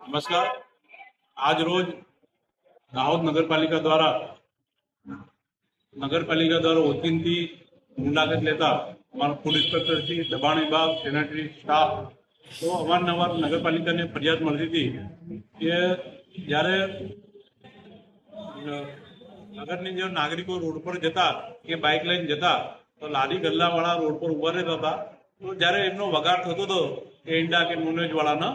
नमस्कार। आज रोज दाहोद नगरपालिका द्वारा ઓચિંતી મુલાકાત લેતા અમારા ફૂડ ઇન્સ્પેક્ટરથી દબાણ વિભાગ સેનેટરી સ્ટાફ તો અવારનવાર નગરપાલિકાને ફરિયાદ મળતી હતી કે જ્યારે નગરની જે નાગરિકો રોડ પર જતા કે બાઇક લઈને જતા તો લારી ગલ્લાવાળા રોડ પર ઉભા રહેતા હતા, તો જ્યારે એમનો વગાડ થતો હતો કે ઈંડા કે નોનવેજ વાળાનો,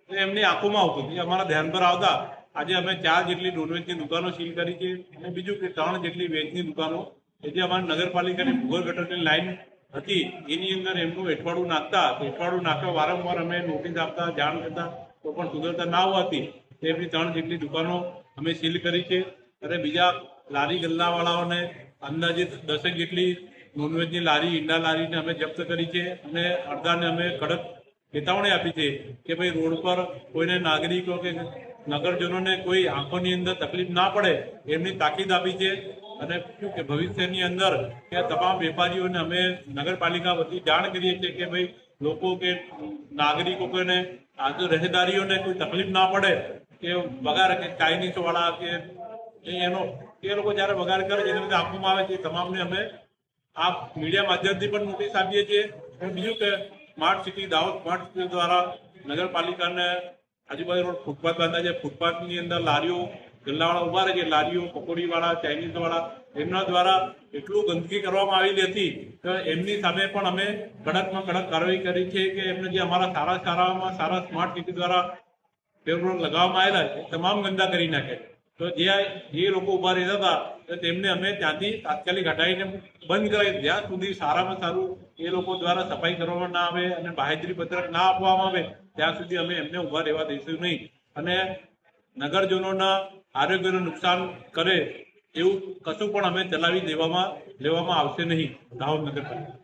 તો એમની આંખોમાં આવતું હતું. અમારા ધ્યાન પર આવતા આજે અમે 4 જેટલી નોનવેજની દુકાનો સીલ કરી છે અને બીજું કે 3 જેટલી વેજની દુકાનો કે જે અમારી નગરપાલિકાની ભૂગર્ભ ગટરની લાઈન હતી એની અંદર એમનું એઠવાડું નાખતા. એઠવાડું નાખવા વારંવાર અમે નોટિસ આપતા, જાણ કરતા, તો પણ સુધરતા ના હોવાથી તેમની 3 જેટલી દુકાનો અમે સીલ કરી છે. અને બીજા લારી ગલ્લાવાળાઓને અંદાજિત 10 જેટલી નોનવેજની લારી, ઈંડા લારીને અમે જપ્ત કરી છે અને અડધાને અમે કડક ચેતવણી આપી છે કે ભાઈ રોડ પર કોઈને નાગરિકો કે નગરજનોને કોઈ આંખોની અંદર તકલીફ ના પડે એમની તાકીદ આપી છે. અને શું કે ભવિષ્યની અંદર કે તમામ વેપારીઓને અમે નગરપાલિકા વતી જાણ કરીએ છીએ કે ભાઈ લોકો કે નાગરિકો કે રહેદારીઓને કોઈ તકલીફ ના પડે કે વગાર કે ચાઇનીઝ વાળા કે એનો એ લોકો જયારે વગાર કરે જેને રીતે આપવામાં આવે છે તમામને અમે આ મીડિયા માધ્યમથી પણ નોટિસ આપીએ છીએ. અને બીજું કે smart city Dahod smart city દ્વારા નગરપાલિકાને આજુબાજુ રોડ ફૂટપાથ બાંધ્યા છે. ફૂટપાથની અંદર લારીઓ ગલ્લાવાળા ઉભા રહે છે, લારીઓ પકોડીવાળા, ચાઇનીઝવાળા, એમના દ્વારા એટલું ગંદકી કરવામાં આવેલી હતી કે એમની સામે પણ અમે કડકમાં કડક કાર્યવાહી કરી છે કે એમને જે અમારા સારા સ્માર્ટ સિટી દ્વારા પેપર લગાવવામાં આવેલા છે તમામ ગંદા કરી નાખે. તો જે લોકો ઉભા રહેતા હતા તો તેમને અમે ત્યાંથી તાત્કાલિક હટાવીને બંધ કરાવી. જ્યાં સુધી સારામાં સારું એ લોકો દ્વારા સફાઈ કરવામાં ના આવે અને બાહેધરી પત્રક ના આપવામાં આવે ત્યાં સુધી અમે એમને ઉભા રહેવા દઈશું નહીં. અને નગરજનોના આરોગ્યને નુકસાન કરે એવું કશું પણ અમે ચલાવી લેવામાં આવશે નહીં દાહોદ નગરપાલિકા.